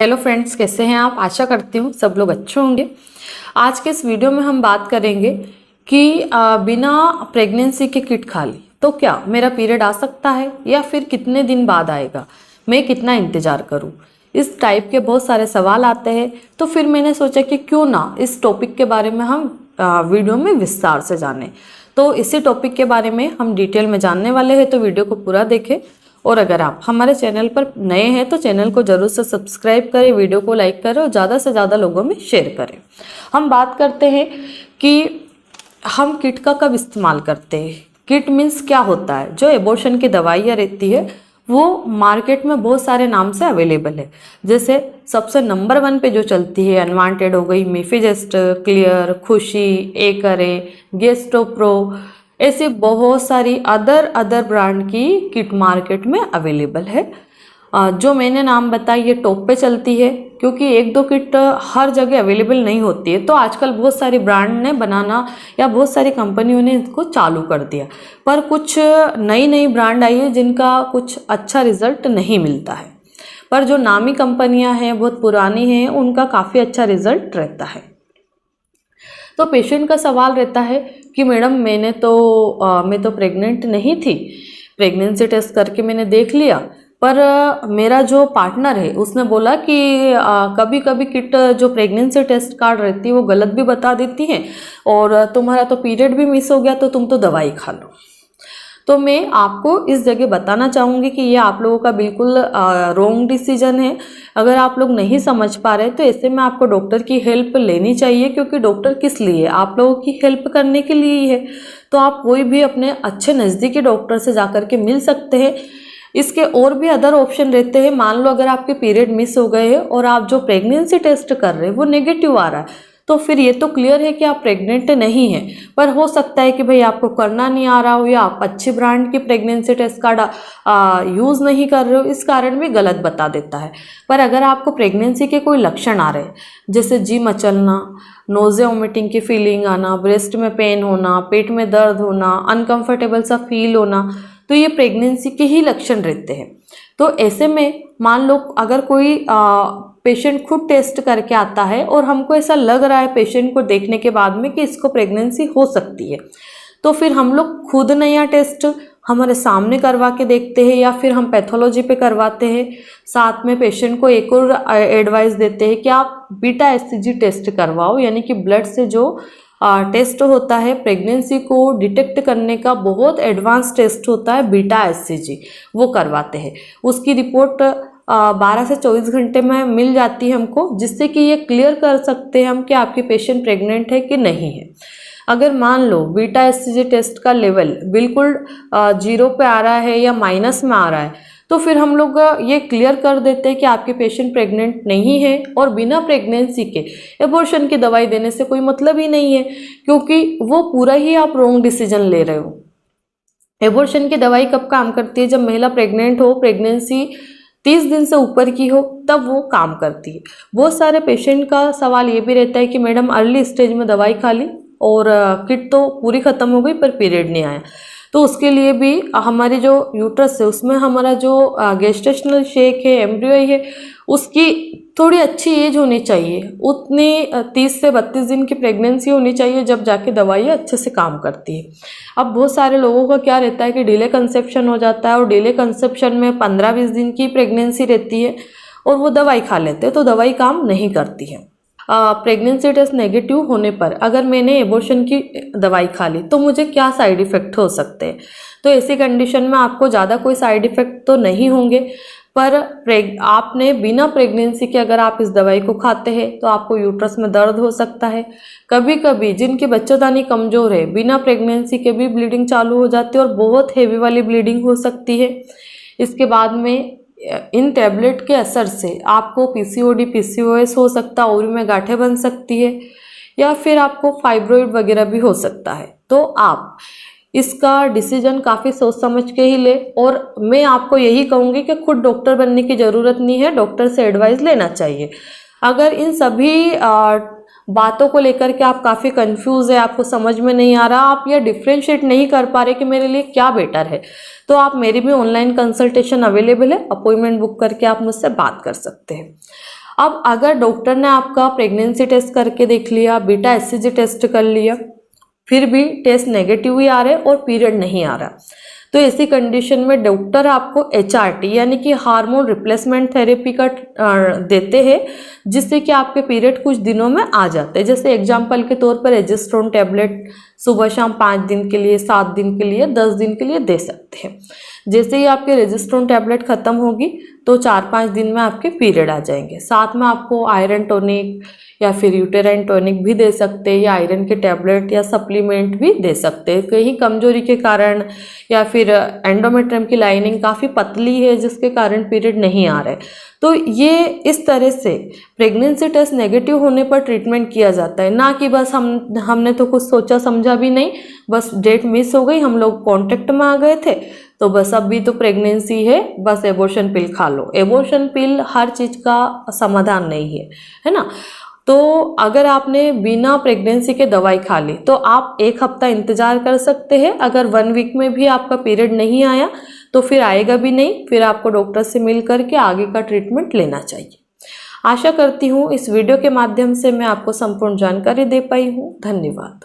Hello friends, कैसे हैं आप। आशा करती हूँ सब लोग अच्छे होंगे। आज के इस वीडियो में हम बात करेंगे कि बिना प्रेगनेंसी के किट खा ली तो क्या मेरा पीरियड आ सकता है या फिर कितने दिन बाद आएगा, मैं कितना इंतज़ार करूँ। इस टाइप के बहुत सारे सवाल आते हैं, तो फिर मैंने सोचा कि क्यों ना इस टॉपिक के बारे में हम वीडियो में विस्तार से जानें। तो इसी टॉपिक के बारे में हम डिटेल में जानने वाले हैं, तो वीडियो को पूरा देखें। और अगर आप हमारे चैनल पर नए हैं तो चैनल को जरूर से सब्सक्राइब करें, वीडियो को लाइक करें और ज़्यादा से ज़्यादा लोगों में शेयर करें। हम बात करते हैं कि हम किट का कब इस्तेमाल करते हैं। किट मीन्स क्या होता है, जो एबॉर्शन की दवाइयाँ रहती है वो मार्केट में बहुत सारे नाम से अवेलेबल है। जैसे सबसे नंबर 1 पे जो चलती है अनवांटेड हो गई, मीफिजेस्ट, क्लियर, खुशी, एकरे, गेस्टोप्रो, ऐसे बहुत सारी अदर ब्रांड की किट मार्केट में अवेलेबल है। जो मैंने नाम बताई ये टॉप पे चलती है, क्योंकि एक दो किट हर जगह अवेलेबल नहीं होती है। तो आजकल बहुत सारी ब्रांड ने बनाना या बहुत सारी कंपनियों ने इसको चालू कर दिया, पर कुछ नई ब्रांड आई है जिनका कुछ अच्छा रिजल्ट नहीं मिलता है। पर जो नामी कंपनियां हैं, बहुत पुरानी हैं, उनका काफ़ी अच्छा रिजल्ट रहता है। तो पेशेंट का सवाल रहता है कि मैडम मैं तो प्रेग्नेंट नहीं थी, प्रेगनेंसी टेस्ट करके मैंने देख लिया, पर मेरा जो पार्टनर है उसने बोला कि कभी कभी किट जो प्रेगनेंसी टेस्ट कार्ड रहती है वो गलत भी बता देती है और तुम्हारा तो पीरियड भी मिस हो गया, तो तुम तो दवाई खा लो। तो मैं आपको इस जगह बताना चाहूँगी कि ये आप लोगों का बिल्कुल रॉन्ग डिसीजन है। अगर आप लोग नहीं समझ पा रहे तो ऐसे में आपको डॉक्टर की हेल्प लेनी चाहिए, क्योंकि डॉक्टर किस लिए, आप लोगों की हेल्प करने के लिए ही है। तो आप कोई भी अपने अच्छे नज़दीकी डॉक्टर से जाकर के मिल सकते हैं। इसके और भी अदर ऑप्शन रहते हैं। मान लो अगर आपके पीरियड मिस हो गए हैं और आप जो प्रेगनेंसी टेस्ट कर रहे हैं वो नेगेटिव आ रहा है, तो फिर ये तो क्लियर है कि आप प्रेग्नेंट नहीं हैं। पर हो सकता है कि भाई आपको करना नहीं आ रहा हो या आप अच्छी ब्रांड की प्रेगनेंसी टेस्ट कार्ड यूज़ नहीं कर रहे हो, इस कारण भी गलत बता देता है। पर अगर आपको प्रेगनेंसी के कोई लक्षण आ रहे हैं, जैसे जी मचलना, नोज़े वोमिटिंग की फीलिंग आना, ब्रेस्ट में पेन होना, पेट में दर्द होना, अनकंफर्टेबल सा फील होना, तो ये प्रेगनेंसी के ही लक्षण रहते हैं। तो ऐसे में मान लो अगर कोई पेशेंट खुद टेस्ट करके आता है और हमको ऐसा लग रहा है पेशेंट को देखने के बाद में कि इसको प्रेगनेंसी हो सकती है, तो फिर हम लोग खुद नया टेस्ट हमारे सामने करवा के देखते हैं या फिर हम पैथोलॉजी पे करवाते हैं। साथ में पेशेंट को एक और एडवाइस देते हैं कि आप बीटा एचसीजी टेस्ट करवाओ, यानी कि ब्लड से जो टेस्ट होता है प्रेगनेंसी को डिटेक्ट करने का, बहुत एडवांस टेस्ट होता है बीटा एचसीजी, वो करवाते हैं। उसकी रिपोर्ट 12 से 24 घंटे में मिल जाती है हमको, जिससे कि ये क्लियर कर सकते हैं हम कि आपकी पेशेंट प्रेग्नेंट है कि नहीं है। अगर मान लो बीटा एचसीजी टेस्ट का लेवल बिल्कुल 0 पे आ रहा है या माइनस में आ रहा है, तो फिर हम लोग ये क्लियर कर देते हैं कि आपके पेशेंट प्रेग्नेंट नहीं है। और बिना प्रेगनेंसी के एबॉर्शन की दवाई देने से कोई मतलब ही नहीं है, क्योंकि वो पूरा ही आप रॉन्ग डिसीजन ले रहे हो। एबॉर्शन की दवाई कब काम करती है, जब महिला प्रेग्नेंट हो, प्रेगनेंसी 30 दिन से ऊपर की हो, तब वो काम करती है। बहुत सारे पेशेंट का सवाल ये भी रहता है कि मैडम अर्ली स्टेज में दवाई खा ली और किट तो पूरी ख़त्म हो गई पर पीरियड नहीं आया। तो उसके लिए भी हमारी जो यूट्रस है उसमें हमारा जो गेस्टेशनल शेक है, एम्ब्रियो है, उसकी थोड़ी अच्छी एज होनी चाहिए। उतनी 30 से 32 दिन की प्रेगनेंसी होनी चाहिए जब जाके दवाइयाँ अच्छे से काम करती है। अब बहुत सारे लोगों का क्या रहता है कि डिले कंसेप्शन हो जाता है और डिले कंसेप्शन में 15-20 दिन की प्रेगनेंसी रहती है और वो दवाई खा लेते हैं, तो दवाई काम नहीं करती है। प्रेगनेंसी टेस्ट नेगेटिव होने पर अगर मैंने एबॉर्शन की दवाई खा ली तो मुझे क्या साइड इफ़ेक्ट हो सकते हैं। तो ऐसी कंडीशन में आपको ज़्यादा कोई साइड इफ़ेक्ट तो नहीं होंगे, पर आपने बिना प्रेगनेंसी के अगर आप इस दवाई को खाते हैं तो आपको यूट्रस में दर्द हो सकता है। कभी कभी जिनकी बच्चेदानी कमज़ोर है, बिना प्रेगनेंसी के भी ब्लीडिंग चालू हो जाती है और बहुत हेवी वाली ब्लीडिंग हो सकती है। इसके बाद में इन टैबलेट के असर से आपको पीसीओडी, पीसीओएस हो सकता है, ओवरी में गांठें बन सकती है, या फिर आपको फाइब्रॉइड वगैरह भी हो सकता है। तो आप इसका डिसीजन काफ़ी सोच समझ के ही ले। और मैं आपको यही कहूँगी कि खुद डॉक्टर बनने की ज़रूरत नहीं है, डॉक्टर से एडवाइस लेना चाहिए। अगर इन सभी बातों को लेकर के आप काफ़ी कंफ्यूज है, आपको समझ में नहीं आ रहा, आप ये डिफ्रेंशिएट नहीं कर पा रहे कि मेरे लिए क्या बेटर है, तो आप मेरी भी ऑनलाइन कंसल्टेशन अवेलेबल है, अपॉइंटमेंट बुक करके आप मुझसे बात कर सकते हैं। अब अगर डॉक्टर ने आपका प्रेगनेंसी टेस्ट करके देख लिया, बीटा एचसीजी टेस्ट कर लिया, फिर भी टेस्ट नेगेटिव ही आ रहे और पीरियड नहीं आ रहा, तो ऐसी कंडीशन में डॉक्टर आपको HRT यानी कि हार्मोन रिप्लेसमेंट थेरेपी का देते हैं, जिससे कि आपके पीरियड कुछ दिनों में आ जाते हैं। जैसे एग्जांपल के तौर पर एजेस्ट्रोन टैबलेट सुबह शाम 5 दिन के लिए, 7 दिन के लिए, 10 दिन के लिए दे सकते हैं। जैसे ही आपके रेजिस्ट्रोन टैबलेट खत्म होगी तो 4-5 दिन में आपके पीरियड आ जाएंगे। साथ में आपको आयरन टॉनिक या फिर यूटेराइन टॉनिक भी दे सकते हैं, या आयरन के टैबलेट या सप्लीमेंट भी दे सकते हैं। कहीं कमजोरी के कारण या फिर एंडोमेट्रियम की लाइनिंग काफ़ी पतली है जिसके कारण पीरियड नहीं आ रहे, तो ये इस तरह से प्रेगनेंसी टेस्ट नेगेटिव होने पर ट्रीटमेंट किया जाता है। ना कि बस हमने तो कुछ सोचा समझा भी नहीं, बस डेट मिस हो गई, हम लोग कॉन्टेक्ट में आ गए थे, तो बस अभी तो प्रेगनेंसी है, बस एबॉर्शन पिल खा लो। एबॉर्शन पिल हर चीज़ का समाधान नहीं है ना। तो अगर आपने बिना प्रेगनेंसी के दवाई खा ली तो आप 1 हफ्ता इंतजार कर सकते हैं। अगर 1 वीक में भी आपका पीरियड नहीं आया तो फिर आएगा भी नहीं, फिर आपको डॉक्टर से मिल करके आगे का ट्रीटमेंट लेना चाहिए। आशा करती हूँ इस वीडियो के माध्यम से मैं आपको संपूर्ण जानकारी दे पाई हूँ। धन्यवाद।